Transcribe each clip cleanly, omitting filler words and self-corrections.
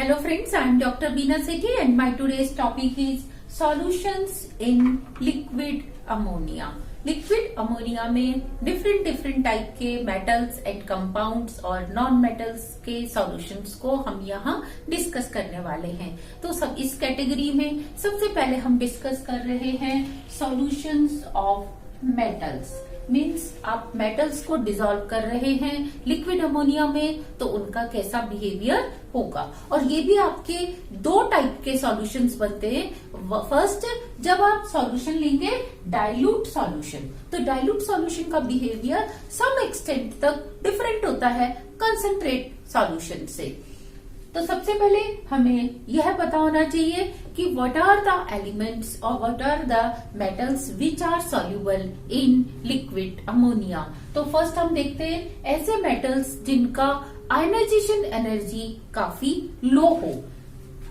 Hello friends, I am Dr. Beena Sethi and my today's topic is solutions in liquid ammonia. Liquid ammonia में different type के metals and compounds और non metals के solutions को हम यहाँ discuss करने वाले हैं। तो सब इस कैटेगरी में सबसे पहले हम डिस्कस कर रहे हैं सॉल्यूशंस ऑफ मेटल्स। मीन्स आप मेटल्स को डिसॉल्व कर रहे हैं लिक्विड अमोनिया में, तो उनका कैसा बिहेवियर होगा। और ये भी आपके दो टाइप के सॉल्यूशंस बनते हैं। फर्स्ट, जब आप सॉल्यूशन लेंगे डाइल्यूट सॉल्यूशन, तो डाइल्यूट सॉल्यूशन का बिहेवियर सम एक्सटेंट तक डिफरेंट होता है कंसंट्रेट सॉल्यूशन से। तो सबसे पहले हमें यह पता होना चाहिए कि व्हाट आर द एलिमेंट्स और what are the metals which are soluble in liquid ammonia. तो फर्स्ट हम देखते हैं ऐसे मेटल्स जिनका आयनाइजेशन एनर्जी काफी लो हो।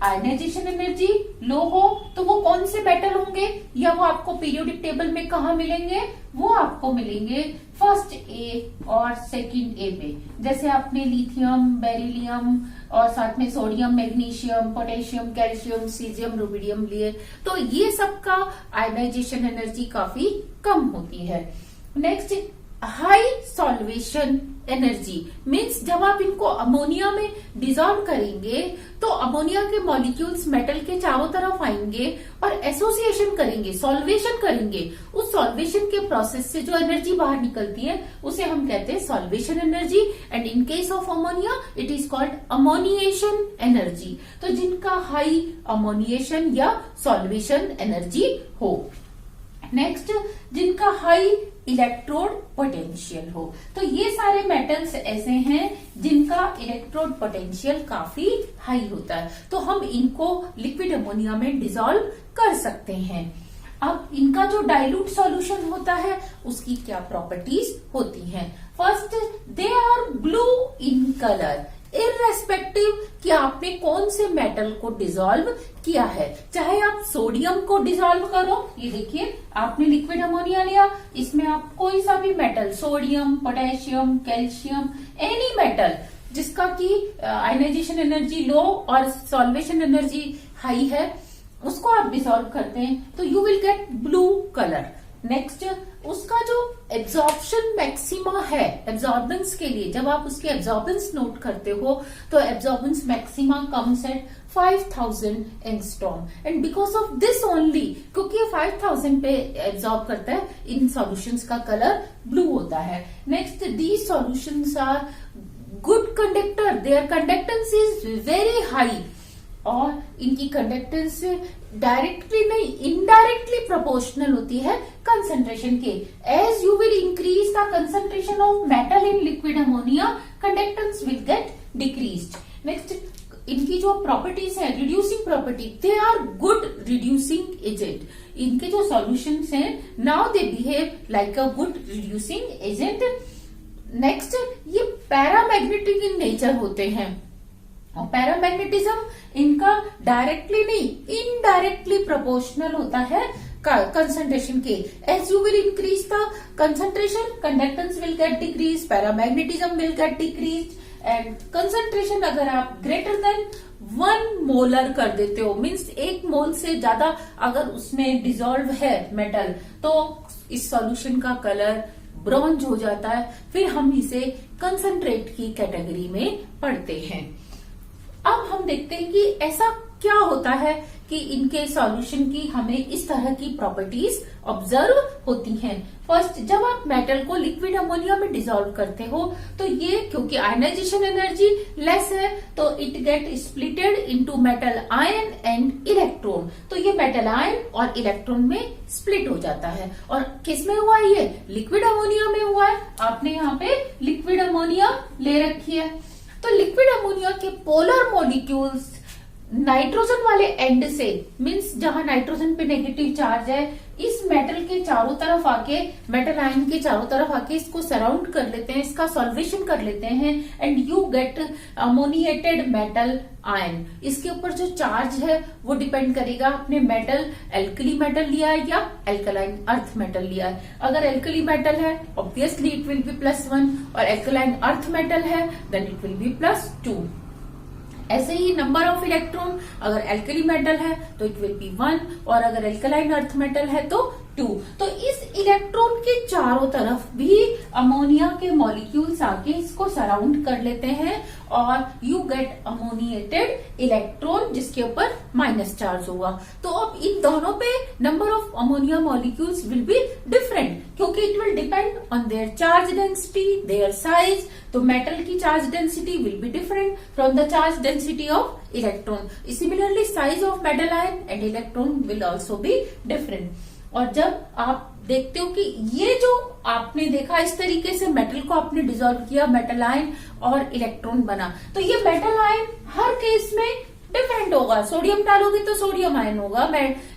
आयनाइजेशन एनर्जी लो हो तो वो कौन से मेटल होंगे, या वो आपको पीरियोडिक टेबल में कहा मिलेंगे? वो आपको मिलेंगे फर्स्ट ए और सेकंड ए पे। जैसे आपने लिथियम, बेरिलियम और साथ में sodium, magnesium, potassium, calcium, caesium, rubidium लिए, तो ये सब का आयनाइजेशन एनर्जी काफी कम होती है। Next, high solvation energy means जब आप इनको अमोनिया में डिसॉल्व करेंगे तो अमोनिया के मॉलिक्यूल्स मेटल के चारों तरफ आएंगे और एसोसिएशन करेंगे, सॉल्वेशन करेंगे। उस सॉल्वेशन के प्रोसेस से जो एनर्जी बाहर निकलती है उसे हम कहते हैं solvation energy, and in case of ammonia it is called ammoniation energy. तो जिनका हाई अमोनिएशन या सॉल्वेशन एनर्जी हो। नेक्स्ट, जिनका हाई इलेक्ट्रोड पोटेंशियल हो। तो ये सारे मेटल्स ऐसे हैं जिनका इलेक्ट्रोड पोटेंशियल काफी हाई होता है, तो हम इनको लिक्विड अमोनिया में डिसॉल्व कर सकते हैं। अब इनका जो डाइल्यूट सॉल्यूशन होता है उसकी क्या प्रॉपर्टीज होती हैं? First, they are blue in colour irrespective कि आपने कौन से मेटल को डिसॉल्व किया है। चाहे आप सोडियम को डिसॉल्व करो, ये देखिए आपने लिक्विड अमोनिया लिया, इसमें आप कोई सा भी metal, sodium, potassium, calcium, any metal जिसका की आयनाइजेशन एनर्जी लो और सॉल्वेशन एनर्जी हाई है, उसको आप डिसॉल्व करते हैं तो you will get blue colour. Next, उसका जो एब्जॉर्प्शन मैक्सिमा है एब्जॉर्बेंस के लिए, जब आप उसके एब्जॉर्बेंस नोट करते हो तो absorbance maxima comes at 5000 angstrom, and because of this only, क्योंकि ये 5000 पे एब्जॉर्ब करता है, इन सॉल्यूशंस का कलर ब्लू होता है। Next, these solutions are good conductor, their conductance is very high, और इनकी कंडक्टेंस डायरेक्टली नहीं इनडायरेक्टली प्रोपोर्शनल होती है कंसंट्रेशन के। As you will increase the concentration of metal in liquid ammonia, conductance will get decreased. Next, इनकी जो properties है reducing property, they are good reducing agent. इनके जो सॉल्यूशंस हैं now they behave like a good reducing agent. Next, ये paramagnetic in nature होते हैं, और पैरामैग्नेटिज्म इनका डायरेक्टली नहीं इनडायरेक्टली प्रोपोर्शनल होता है कंसंट्रेशन के। As you will increase the concentration, conductance will get decrease, paramagnetism will get decrease, and concentration अगर आप ग्रेटर देन 1 मोलर कर देते हो, मीन्स 1 मोल से ज्यादा अगर उसमें डिसॉल्व है मेटल, तो इस सॉल्यूशन का कलर ब्रॉन्ज हो जाता है, फिर हम इसे कंसंट्रेट की कैटेगरी में पढ़ते हैं। अब हम देखते हैं कि ऐसा क्या होता है कि इनके सॉल्यूशन की हमें इस तरह की प्रॉपर्टीज ऑब्जर्व होती हैं। फर्स्ट, जब आप मेटल को लिक्विड अमोनिया में डिसॉल्व करते हो तो ये क्योंकि आयनाइजेशन एनर्जी लेस है तो it get splitted into metal ion and electron. तो ये मेटल आयन और इलेक्ट्रॉन में स्प्लिट हो जाता है। और किस में हुआ ये? लिक्विड अमोनिया में हुआ है। आपने यहाँ पे लिक्विड अमोनिया ले रखी है, तो लिक्विड अमोनिया के पोलर मॉलिक्यूल्स नाइट्रोजन वाले एंड से, मीन्स जहां नाइट्रोजन पे नेगेटिव चार्ज है, इस मेटल के चारों तरफ आके, मेटल आयन के चारों तरफ आके इसको सराउंड कर लेते हैं, इसका सॉल्वेशन कर लेते हैं, and you gate ammoniated metal ion. इसके ऊपर जो चार्ज है वो डिपेंड करेगा आपने मेटल एल्कली मेटल लिया है या एल्कलाइन अर्थ मेटल लिया है। अगर एल्कली मेटल है ऑब्वियसली इट विल बी +1, और एल्कलाइन अर्थ मेटल है देन इट विल बी +2। ऐसे ही नंबर ऑफ इलेक्ट्रॉन, अगर एल्कली मेटल है तो इट विल बी 1, और अगर एल्कलाइन अर्थ मेटल है तो 2। तो इस इलेक्ट्रॉन के चारों तरफ भी अमोनिया के मॉलिक्यूल्स आके इसको सराउंड कर लेते हैं और यू गेट अमोनिएटेड इलेक्ट्रॉन जिसके ऊपर माइनस चार्ज होगा। तो अब इन दोनों पे number of ammonia molecules will be different, क्योंकि it will depend on their charge density, their size. तो मेटल की charge density will be different from the charge density of electron. Similarly size of metal ion and electron will also be different. और जब आप देखते हो कि ये जो आपने देखा इस तरीके से मेटल को आपने डिसॉल्व किया, मेटल आयन और इलेक्ट्रॉन बना, तो ये मेटल आयन हर केस में डिफरेंट होगा। सोडियम डालोगे तो सोडियम आयन होगा,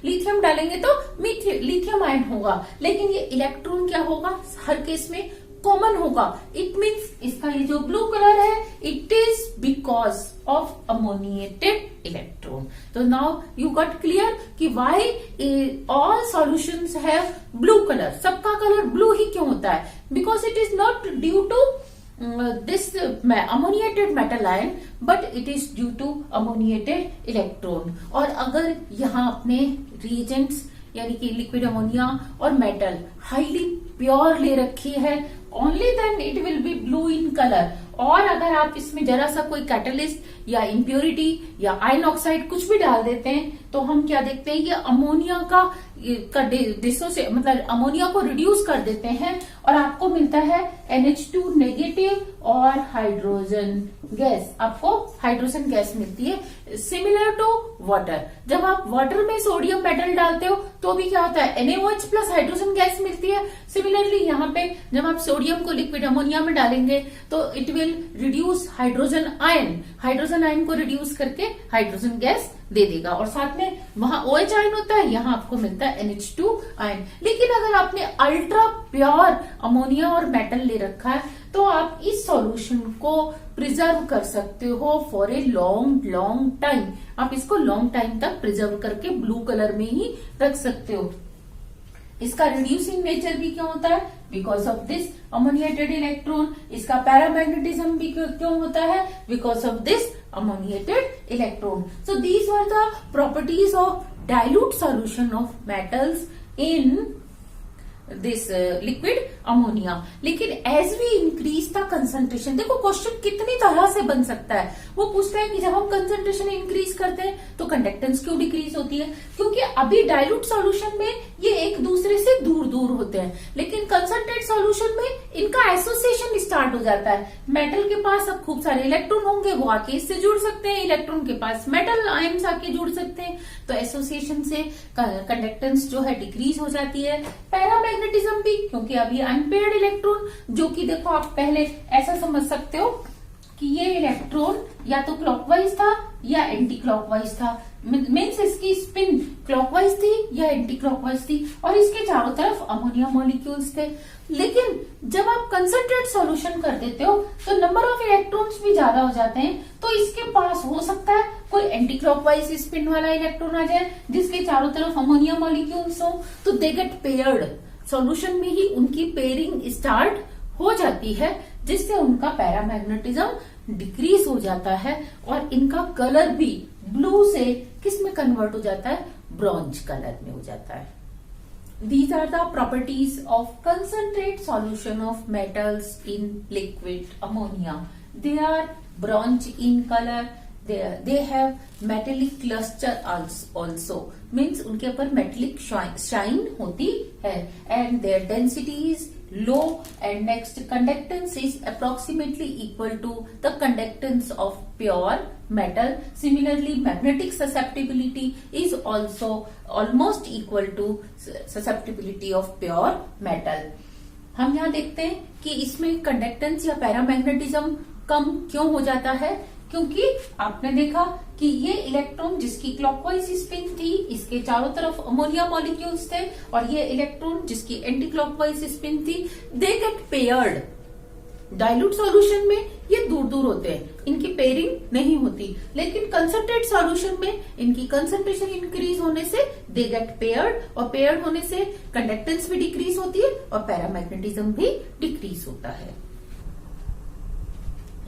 लिथियम डालेंगे तो लिथियम आयन होगा, लेकिन ये इलेक्ट्रॉन क्या होगा, हर केस में कॉमन होगा। इट मीन्स इसका ये जो ब्लू कलर है, it is because of ammoniated electron. तो नाउ यू गॉट क्लियर कि why all solutions have blue colour. सबका कलर ब्लू ही क्यों होता है? Because it is not due to this ammoniated metal ion, but it is due to ammoniated electron। और अगर यहाँ अपने reagents यानी कि लिक्विड अमोनिया और मेटल हाईली प्योर ले रखी है, only then it will be blue in colour. और अगर आप इसमें जरा सा कोई कैटलिस्ट या इम्प्योरिटी या आयन ऑक्साइड कुछ भी डाल देते हैं, तो हम क्या देखते हैं, ये अमोनिया का डिसोसिएट मतलब अमोनिया को रिड्यूस कर देते हैं और आपको मिलता है NH2 नेगेटिव और हाइड्रोजन गैस। आपको हाइड्रोजन गैस मिलती है सिमिलर टू वाटर। जब आप वाटर में सोडियम मेटल डालते हो तो भी क्या होता है, NaOH प्लस हाइड्रोजन गैस मिलती है। सिमिलरली यहाँ पे जब आप सोडियम को लिक्विड अमोनिया में डालेंगे तो it will reduce hydrogen ion, hydrogen ion को रिड्यूस करके हाइड्रोजन गैस दे देगा। और साथ में वहां OH आयन होता है, यहाँ आपको मिलता है NH2 आयन। लेकिन अगर आपने अल्ट्रा प्योर अमोनिया और मेटल ले रखा है तो आप इस सॉल्यूशन को प्रिजर्व कर सकते हो फॉर ए लॉन्ग टाइम। आप इसको लॉन्ग टाइम तक प्रिजर्व करके ब्लू कलर में ही रख सकते हो। इसका रिड्यूसिंग नेचर भी क्यों होता है? Because of this ammoniated electron. इसका पैरामैग्नेटिज्म भी क्यों होता है? Because of this ammoniated electron. So these are the properties of dilute solution of metals in this liquid ammonia. लेकिन as we increase the concentration, देखो क्वेश्चन कितनी तरह से बन सकता है। वो पूछता है कि जब हम कंसंट्रेशन इंक्रीज करते हैं तो कंडक्टेंस क्यों डिक्रीज होती है? क्योंकि अभी डाइल्यूट सॉल्यूशन में ये एक दूसरे से दूर दूर होते हैं, लेकिन कंसंट्रेट सॉल्यूशन में इनका एसोसिएशन स्टार्ट हो जाता है। मेटल के पास अब खूब सारे इलेक्ट्रॉन होंगे, वो आके इससे जुड़ सकते हैं, इलेक्ट्रॉन के पास मेटल आयन्स आके जुड़ सकते हैं, तो एसोसिएशन से कंडक्टेंस जो है डिक्रीज हो जाती है। पैरामैग्नेटिज्म भी, क्योंकि अभी अनपेयर्ड इलेक्ट्रॉन, जो कि देखो आप पहले ऐसा समझ सकते हो कि ये इलेक्ट्रॉन या तो क्लॉकवाइज था या एंटी क्लॉकवाइज था। मीन्स इसकी स्पिन क्लॉकवाइज थी या एंटी क्लॉकवाइज थी, और इसके चारों तरफ अमोनिया मॉलिक्यूल्स थे। लेकिन जब आप कंसंट्रेट सॉल्यूशन कर देते हो तो नंबर ऑफ इलेक्ट्रॉन्स भी ज्यादा हो जाते हैं, तो इसके पास हो सकता है कोई एंटी क्लॉकवाइज स्पिन वाला इलेक्ट्रॉन आ जाए जिसके चारों तरफ अमोनिया मॉलिक्यूल्स हो, तो दे गेट पेयर्ड। सॉल्यूशन में ही उनकी पेयरिंग स्टार्ट हो जाती है, जिससे उनका पैरामैग्नेटिज्म डिक्रीज हो जाता है और इनका कलर भी ब्लू से किस में कन्वर्ट हो जाता है? ब्रॉन्ज कलर में हो जाता है। These are the properties of concentrate solution of metals in liquid ammonia. They are bronze in color. They have metallic cluster also. Means उनके ऊपर metallic shine होती है, and their density is low, and next conductance is approximately equal to the conductance of pure metal. Similarly, magnetic susceptibility is also almost equal to susceptibility of pure metal. हम यहाँ देखते हैं कि इसमें conductance या paramagnetism कम क्यों हो जाता है? क्योंकि आपने देखा कि ये इलेक्ट्रॉन जिसकी क्लॉकवाइज स्पिन थी, इसके चारों तरफ अमोनिया मॉलिक्यूल्स थे, और ये इलेक्ट्रॉन जिसकी एंटी क्लॉकवाइज स्पिन थी, they get paired. Dilute solution में ये दूर दूर होते हैं, इनकी पेयरिंग नहीं होती, लेकिन कंसंट्रेट सॉल्यूशन में इनकी कंसंट्रेशन इंक्रीज होने से दे गेट पेयर्ड, और पेयर्ड होने से कंडक्टेंस भी डिक्रीज होती है और पैरामैग्नेटिज्म भी डिक्रीज होता है।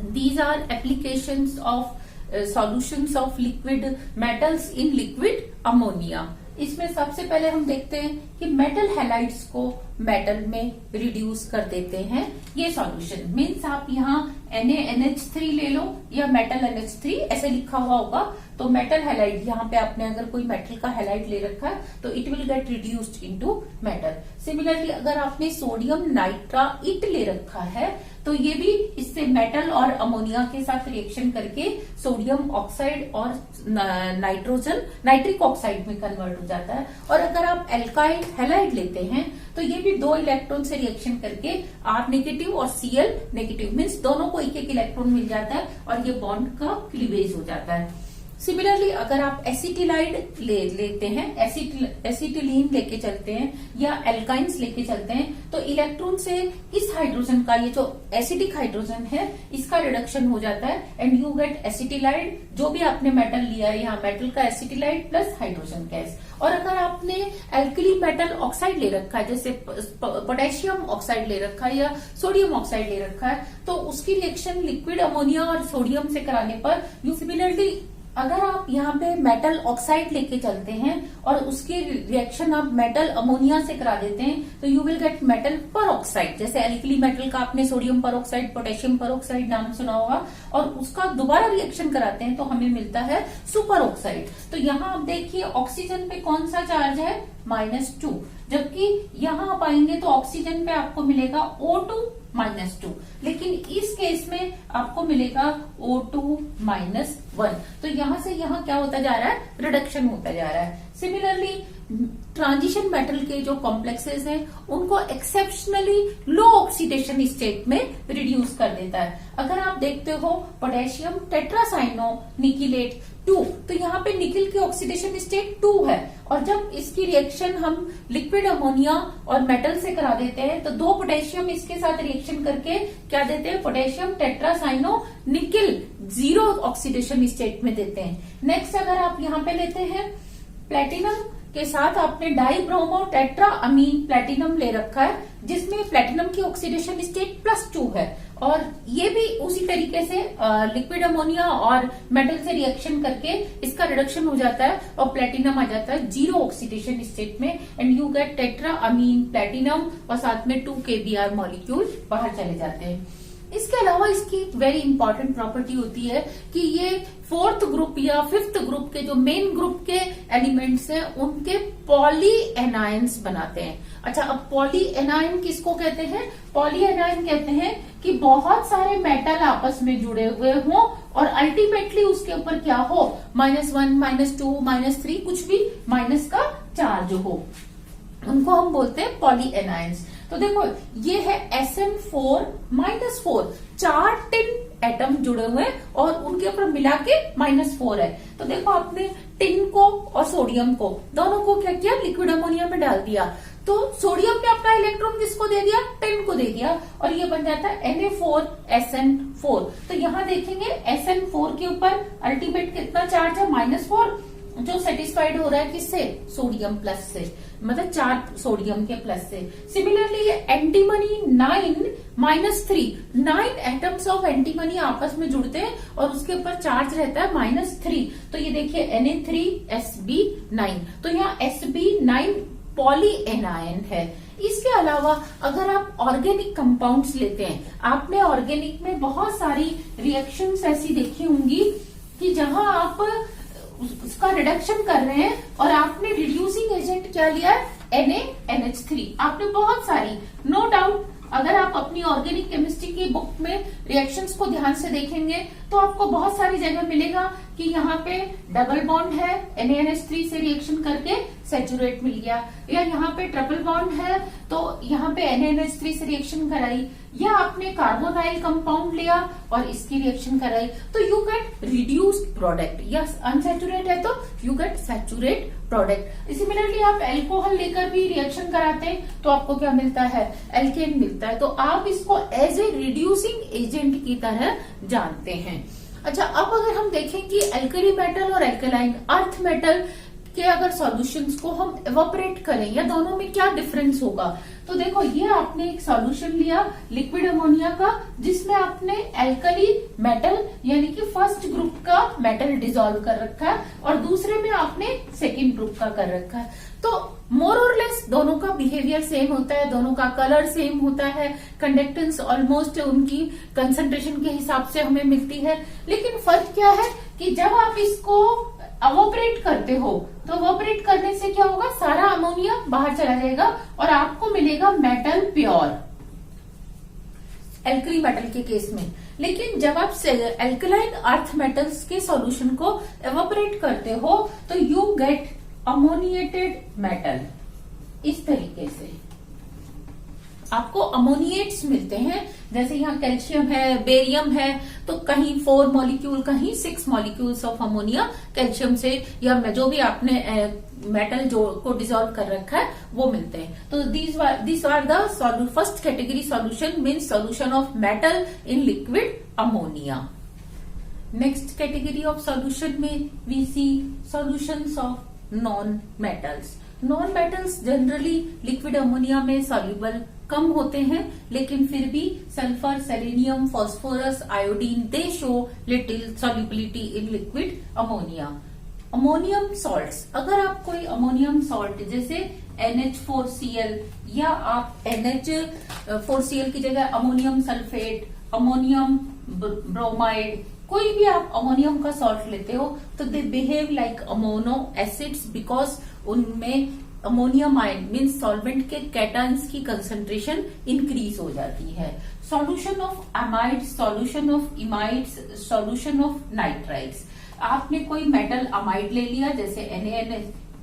These are applications of solutions of liquid metals in liquid ammonia. इसमें सबसे पहले हम देखते हैं कि मेटल हैलाइड्स को मेटल में रिड्यूस कर देते हैं ये सॉल्यूशन। मीन्स आप यहाँ NaNH3 ले लो या मेटल NH3 ऐसे लिखा हुआ होगा, तो मेटल हैलाइड यहाँ पे आपने अगर कोई मेटल का हैलाइड ले रखा है तो it will gate reduced into metal. Similarly अगर आपने सोडियम नाइट्राइट ले रखा है तो ये भी इससे मेटल और अमोनिया के साथ रिएक्शन करके सोडियम ऑक्साइड और नाइट्रिक ऑक्साइड में कन्वर्ट हो जाता है। और अगर आप एल्काइल हैलाइड लेते हैं तो ये भी 2 इलेक्ट्रॉन से रिएक्शन करके R नेगेटिव और Cl नेगेटिव मीन्स दोनों को एक इलेक्ट्रॉन मिल जाता है और ये बॉन्ड का क्लीवेज हो जाता है। सिमिलरली अगर आप एसिटिलाइड लेते हैं, एसिटिलीन लेके चलते हैं या एल्काइंस लेके चलते हैं तो इलेक्ट्रॉन से इस हाइड्रोजन का, ये जो एसिडिक हाइड्रोजन है, इसका रिडक्शन हो जाता है एंड यू गेट एसिटिलाइड। जो भी आपने मेटल लिया है यहाँ मेटल का एसिटिलाइड प्लस हाइड्रोजन गैस। और अगर आपने एल्कली मेटल ऑक्साइड ले रखा है, जैसे पोटेशियम ऑक्साइड ले रखा है या सोडियम ऑक्साइड ले रखा है, तो उसकी रिएक्शन लिक्विड अमोनिया और सोडियम से कराने पर यू सिमिलरली अगर आप यहाँ पे मेटल ऑक्साइड लेके चलते हैं और उसकी रिएक्शन आप मेटल अमोनिया से करा देते हैं तो यू विल गेट मेटल पर ऑक्साइड। जैसे एल्कली मेटल का आपने सोडियम पर ऑक्साइड, पोटेशियम पर ऑक्साइड नाम सुना होगा, और उसका दोबारा रिएक्शन कराते हैं तो हमें मिलता है सुपर ऑक्साइड। तो यहाँ आप देखिए ऑक्सीजन पे कौन सा चार्ज है, -2, जबकि यहाँ आप आएंगे तो ऑक्सीजन पे आपको मिलेगा O2 -2, लेकिन इस केस में आपको मिलेगा O2 -1। तो यहाँ से यहाँ क्या होता जा रहा है, रिडक्शन होता जा रहा है। सिमिलरली ट्रांजिशन मेटल के जो कॉम्प्लेक्सेस हैं उनको एक्सेप्शनली लो ऑक्सीडेशन स्टेट में रिड्यूस कर देता है। अगर आप देखते हो पोटेशियम टेट्रासाइनो निकिलेट 2, तो यहाँ पे निकिल की ऑक्सीडेशन स्टेट 2 है, और जब इसकी रिएक्शन हम लिक्विड अमोनिया और मेटल से करा देते हैं तो 2 पोटेशियम इसके साथ रिएक्शन करके क्या देते हैं, potassium tetracyano nickel 0 oxidation state में देते हैं। नेक्स्ट अगर आप यहाँ पे लेते हैं प्लेटिनम के साथ आपने डाइब्रोमो टेट्रा अमीन प्लेटिनम ले रखा है, जिसमें प्लेटिनम की ऑक्सीडेशन स्टेट +2 है, और ये भी उसी तरीके से लिक्विड अमोनिया और मेटल से रिएक्शन करके इसका रिडक्शन हो जाता है और प्लेटिनम आ जाता है 0 ऑक्सीडेशन स्टेट में and you get tetra amine platinum, और साथ में 2 kBr मॉलिक्यूल बाहर चले जाते हैं। इसके अलावा इसकी वेरी इंपॉर्टेंट प्रॉपर्टी होती है कि ये 4th ग्रुप या 5th ग्रुप के जो मेन ग्रुप के एलिमेंट्स हैं उनके पॉली एनायंस बनाते हैं। अच्छा, अब पॉली एनायन किसको कहते हैं, पॉली एनायन कहते हैं कि बहुत सारे मेटल आपस में जुड़े हुए हों और अल्टीमेटली उसके ऊपर क्या हो, -1 -2 -3 कुछ भी माइनस का चार्ज हो, उनको हम बोलते हैं पॉली एनायंस। तो देखो ये है SN4-4, 4 टिन एटम जुड़े हुए हैं और उनके ऊपर मिला के -4 है। तो देखो आपने टिन को और सोडियम को दोनों को क्या किया, लिक्विड अमोनिया में डाल दिया, तो सोडियम ने अपना इलेक्ट्रॉन किसको दे दिया, टिन को दे दिया, और ये बन जाता है Na4SN4। तो यहाँ देखेंगे SN4 के ऊपर अल्टीमेट कितना चार्ज है, -4, जो सेटिस्फाइड हो रहा है किससे, सोडियम प्लस से, मतलब 4 सोडियम के प्लस से। सिमिलरली ये एंटीमनी 9 -3 एटम्स ऑफ एंटीमनी आपस में जुड़ते हैं और उसके ऊपर चार्ज रहता है -3। तो ये देखिए Na3SB9, तो यहाँ SB9 पॉली एनायन है। इसके अलावा अगर आप ऑर्गेनिक कंपाउंड्स लेते हैं, आपने ऑर्गेनिक में बहुत सारी रिएक्शंस ऐसी देखी होंगी कि जहां आप उसका रिडक्शन कर रहे हैं और आपने रिड्यूसिंग एजेंट क्या लिया है, NaNH3। आपने बहुत सारी, नो डाउट अगर आप अपनी ऑर्गेनिक केमिस्ट्री की बुक में रिएक्शंस को ध्यान से देखेंगे तो आपको बहुत सारी जगह मिलेगा कि यहाँ पे डबल बॉन्ड है, NaNH3 से रिएक्शन करके सैचुरेट मिल गया, या यहाँ पे ट्रिपल बॉन्ड है तो यहाँ पे NaNH3 से रिएक्शन कराई, या आपने कार्बोनाइल कंपाउंड लिया और इसकी रिएक्शन कराई, तो यू गेट रिड्यूस्ड प्रोडक्ट, या अनसैचुरेट है तो you get saturate product. Similarly आप अल्कोहल लेकर भी रिएक्शन कराते हैं तो आपको क्या मिलता है, एल्केन मिलता है। तो आप इसको एज ए रिड्यूसिंग एजेंट की तरह जानते हैं। अच्छा, अब अगर हम देखें कि एल्कली मेटल और एल्कलाइन अर्थ मेटल कि अगर सॉल्यूशंस को हम एवापोरेट करें या दोनों में क्या डिफरेंस होगा। तो देखो, ये आपने एक सॉल्यूशन लिया लिक्विड अमोनिया का, जिसमें आपने एल्कली मेटल यानी कि फर्स्ट ग्रुप का मेटल डिसॉल्व कर रखा है और दूसरे में आपने सेकेंड ग्रुप का कर रखा है। तो मोर और लेस दोनों का बिहेवियर सेम होता है, दोनों का कलर सेम होता है, कंडक्टेंस ऑलमोस्ट उनकी कंसंट्रेशन के हिसाब से हमें मिलती है। लेकिन फर्क क्या है कि जब आप इसको अवोपरेट करते हो तो अवोपरेट करने से क्या होगा, सारा अमोनिया बाहर चला जाएगा और आपको मिलेगा मेटल प्योर, एल्कली मेटल के केस में। लेकिन जब आप एल्कलाइन अर्थ मेटल्स के सॉल्यूशन को एवोपरेट करते हो तो यू गेट अमोनिएटेड मेटल। इस तरीके से आपको अमोनिएट्स मिलते हैं। जैसे यहाँ कैल्शियम है, बेरियम है, तो कहीं 4 मॉलिक्यूल, कहीं 6 मॉलिक्यूल्स ऑफ अमोनिया कैल्शियम से या जो भी आपने मेटल जो को डिसॉल्व कर रखा है वो मिलते हैं। तो this are the first category solution means solution of metal in liquid ammonia. Next category of solution में we see solutions of non metals. Non metals generally liquid ammonia में सॉल्युबल कम होते हैं, लेकिन फिर भी sulphur, selenium, phosphorus, iodine they show little solubility in liquid ammonia. Ammonium salts, अगर आप कोई अमोनियम सॉल्ट जैसे NH4Cl या आप NH4Cl की जगह अमोनियम सल्फेट, अमोनियम ब्रोमाइड, कोई भी आप अमोनियम का सॉल्ट लेते हो तो they behave like ammono acids because उनमें अमोनियम आयन मीन्स सॉल्वेंट के कैटायंस की कंसंट्रेशन इंक्रीज हो जाती है। Solution of amides, solution of imides, solution of nitrides. आपने कोई मेटल अमाइड ले लिया जैसे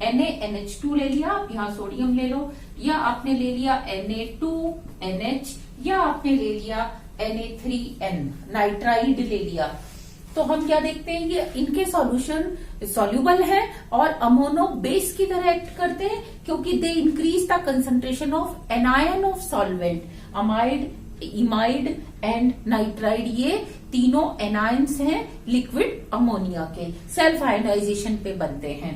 NaNH2 ले लिया, आप यहाँ सोडियम ले लो, या आपने ले लिया Na2NH, या आपने ले लिया Na3N नाइट्राइड ले लिया। तो हम क्या देखते हैं, ये इनके सॉल्यूशन सॉल्युबल है और अमोनो बेस की तरह एक्ट करते हैं क्योंकि they increase the concentration of anion of solvent. Amide, imide and nitride ये तीनों एनायंस हैं लिक्विड अमोनिया के, सेल्फ आयनाइजेशन पे बनते हैं।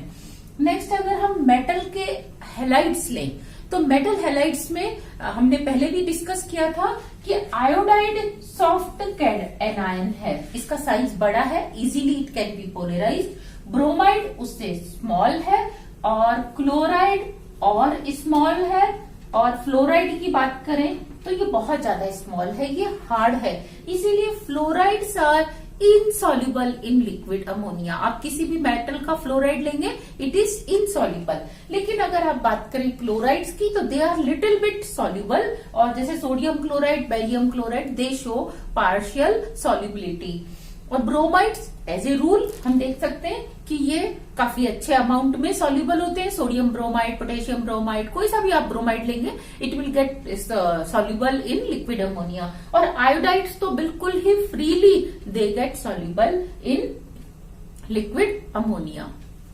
नेक्स्ट अगर हम मेटल के हैलाइड्स लें तो मेटल हैलाइड्स में हमने पहले भी डिस्कस किया था कि आयोडाइड सॉफ्ट कैड एनायन है, इसका साइज बड़ा है, easily it can be polarised. Bromide उससे स्मॉल है और क्लोराइड और स्मॉल है, और फ्लोराइड की बात करें तो ये बहुत ज्यादा स्मॉल है, ये हार्ड है, इसीलिए fluorides are insoluble in liquid ammonia. आप किसी भी मेटल का फ्लोराइड लेंगे इट इज इनसॉल्युबल। लेकिन अगर आप बात करें क्लोराइड्स की तो they are little bit soluble, और जैसे sodium chloride, barium chloride they show partial solubility. और ब्रोमाइड्स एज ए रूल हम देख सकते हैं कि ये काफी अच्छे अमाउंट में सॉल्युबल होते हैं। सोडियम ब्रोमाइड, पोटेशियम ब्रोमाइड, कोई सा भी आप ब्रोमाइड लेंगे it will get soluble in liquid ammonia. और आयोडाइड्स तो बिल्कुल ही freely they get soluble in liquid ammonia.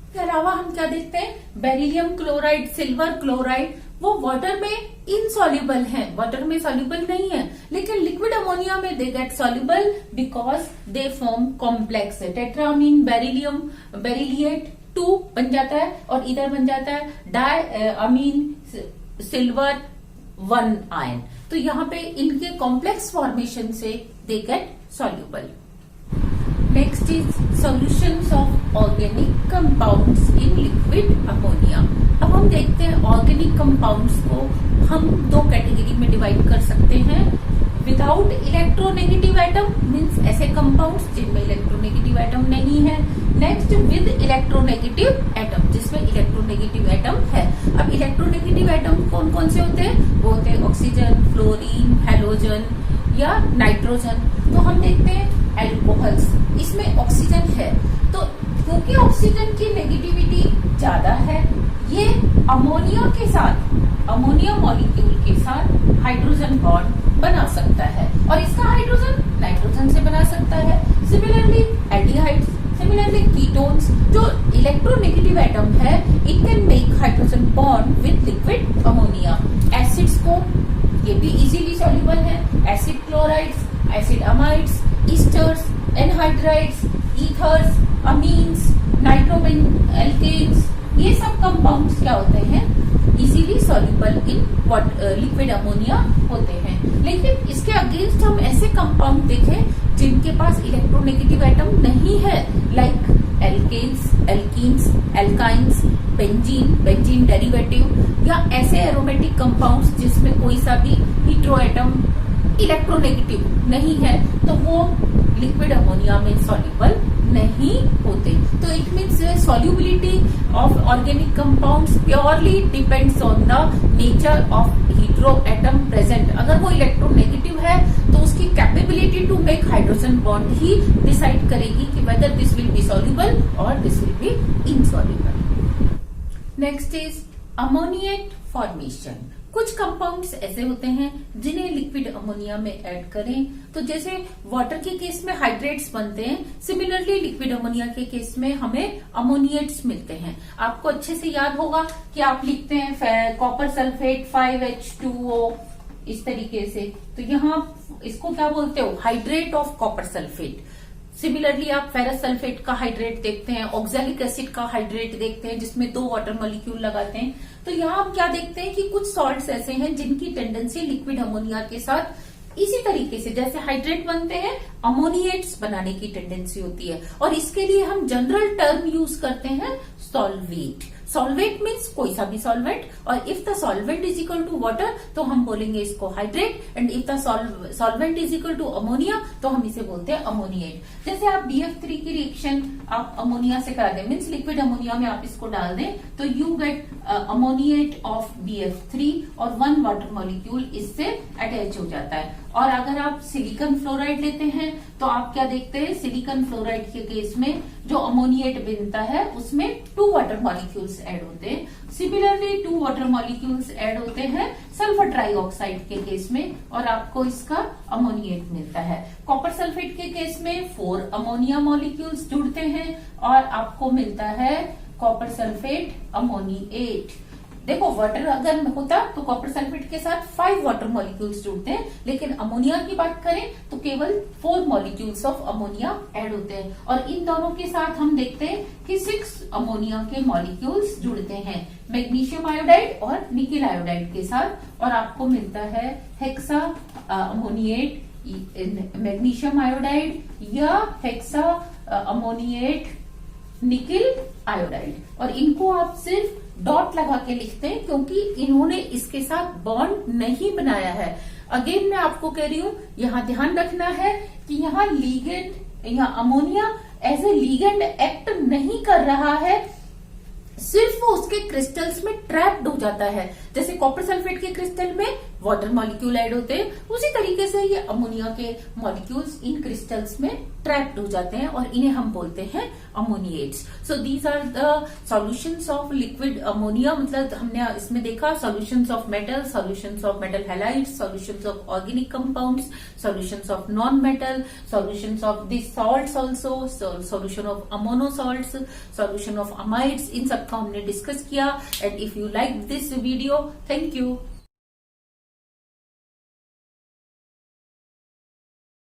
इसके अलावा हम क्या देखते हैं, बेरिलियम क्लोराइड, सिल्वर क्लोराइड, वो वाटर में इनसॉल्युबल है, वाटर में सॉल्युबल नहीं है, लेकिन लिक्विड अमोनिया में they get soluble because they form complex tetrammine beryllium, beryllate 2 बन जाता है, और इधर बन जाता है डाई अमीन सिल्वर 1 आयन। तो यहाँ पे इनके कॉम्प्लेक्स फॉर्मेशन से दे get soluble. Next is solutions of organic compounds in liquid ammonia. अब हम देखते हैं ऑर्गेनिक कंपाउंड्स को हम 2 कैटेगरी में डिवाइड कर सकते हैं। विदाउट इलेक्ट्रोनेगेटिव एटम मीन्स ऐसे कंपाउंड्स जिनमें इलेक्ट्रोनेगेटिव एटम नहीं है। नेक्स्ट विद इलेक्ट्रोनेगेटिव एटम, जिसमें इलेक्ट्रोनेगेटिव एटम है। अब इलेक्ट्रोनेगेटिव एटम कौन कौन से होते हैं, वो होते हैं ऑक्सीजन, फ्लोरीन, हैलोजन या नाइट्रोजन। तो हम देखते हैं एल्कोहल्स, इसमें ऑक्सीजन है, तो क्योंकि ऑक्सीजन की नेगेटिविटी ज्यादा है, ये अमोनिया के साथ, अमोनिया मॉलिक्यूल के साथ हाइड्रोजन बॉन्ड बना सकता है, और इसका हाइड्रोजन नाइट्रोजन से बना सकता है। सिमिलरली एल्डिहाइड्स, सिमिलरली कीटोन्स, जो इलेक्ट्रोनेगेटिव एटम है, it can make hydrogen bond with liquid ammonia. Acids को, ये भी इजीली सॉल्युबल है, acid chlorides, acid amides, esters, anhydrides, ethers, amines, nitrobenzene alkenes, ये सॉल्युबल इन लिक्विड अमोनिया होते हैं। लेकिन इसके अगेंस्ट हम ऐसे कंपाउंड देखें जिनके पास इलेक्ट्रोनेगेटिव एटम नहीं है, like alkanes, alkenes, alkynes, benzene derivative, या ऐसे एरोमेटिक कंपाउंड्स जिसमें कोई सा भी हीट्रो एटम इलेक्ट्रोनेगेटिव नहीं है, तो वो लिक्विड अमोनिया में सॉल्युबल नहीं होते। तो it means solubility of organic compounds purely depends on the nature of hetero atom present. अगर वो इलेक्ट्रोनेगेटिव है तो उसकी capability to make hydrogen bond ही डिसाइड करेगी कि whether this will be soluble और this will be insoluble. Next is ammoniate formation. कुछ कंपाउंड्स ऐसे होते हैं जिन्हें लिक्विड अमोनिया में ऐड करें तो जैसे वाटर के केस में हाइड्रेट्स बनते हैं, सिमिलरली लिक्विड अमोनिया के केस में हमें अमोनिएट्स मिलते हैं। आपको अच्छे से याद होगा कि आप लिखते हैं कॉपर सल्फेट 5H2O इस तरीके से, तो यहाँ इसको क्या बोलते हो, hydrate of copper sulphate. Similarly आप फेरस सल्फेट का हाइड्रेट देखते हैं, ऑक्सैलिक एसिड का हाइड्रेट देखते हैं जिसमें 2 वाटर मॉलिक्यूल लगाते हैं। तो यहाँ हम क्या देखते हैं कि कुछ सॉल्ट्स ऐसे हैं जिनकी टेंडेंसी लिक्विड अमोनिया के साथ इसी तरीके से जैसे हाइड्रेट बनते हैं अमोनिएट्स बनाने की टेंडेंसी होती है, और इसके लिए हम जनरल टर्म यूज करते हैं सॉल्वेट। सॉल्वेट मीन्स कोई सा भी सॉल्वेंट, और if the solvent is equal to water तो हम बोलेंगे इसको hydrate, and if the solvent is equal to ammonia तो हम इसे बोलते हैं अमोनिएट। जैसे आप BF3 की रिएक्शन आप अमोनिया से करा दें, मीन्स लिक्विड अमोनिया में आप इसको डाल दें तो यू गेट अमोनिएट ऑफ BF3 और 1 वाटर मॉलिक्यूल इससे अटैच हो जाता है। और अगर आप सिलिकॉन फ्लोराइड लेते हैं तो आप क्या देखते हैं, सिलिकॉन फ्लोराइड के केस में जो अमोनिएट बनता है उसमें 2 वाटर मॉलिक्यूल्स ऐड होते हैं। सिमिलरली 2 वाटर मॉलिक्यूल्स ऐड होते हैं सल्फर ट्राइऑक्साइड के केस में और आपको इसका अमोनिएट मिलता है। कॉपर सल्फेट के केस में 4 अमोनिया मॉलिक्यूल्स जुड़ते हैं और आपको मिलता है कॉपर सल्फेट अमोनिएट। देखो वाटर अगर होता तो कॉपर सल्फेट के साथ 5 वाटर मॉलिक्यूल्स जुड़ते हैं, लेकिन अमोनिया की बात करें तो केवल 4 मॉलिक्यूल्स ऑफ अमोनिया ऐड होते हैं, और इन दोनों के साथ हम देखते हैं कि 6 अमोनिया के मॉलिक्यूल्स जुड़ते हैं मैग्नीशियम आयोडाइड और निकेल आयोडाइड के साथ, और आपको मिलता है हेक्सा अमोनिएट मैग्नीशियम आयोडाइड या हेक्सा अमोनिएट निकेल आयोडाइड। और इनको आप सिर्फ डॉट लगा के लिखते हैं क्योंकि इन्होंने इसके साथ बॉन्ड नहीं बनाया है। अगेन मैं आपको कह रही हूं, यहां ध्यान रखना है कि यहाँ लीगेंड, यहाँ ammonia as a ligand act नहीं कर रहा है, सिर्फ वो उसके क्रिस्टल्स में ट्रैप्ड हो जाता है। जैसे कॉपर सल्फेट के क्रिस्टल में वाटर मॉलिक्यूल ऐड होते हैं, उसी तरीके से ये अमोनिया के मॉलिक्यूल्स इन क्रिस्टल्स में ट्रैप्ड हो जाते हैं और इन्हें हम बोलते हैं ammoniates. So these are the solutions of liquid ammonia. मतलब हमने इसमें देखा solutions of metal halides, solutions of organic compounds, solutions of non metal, solutions of this salts also, solution of ammono salts, solution of amides, इन सब का हमने discuss किया। And if you like this video, thank you.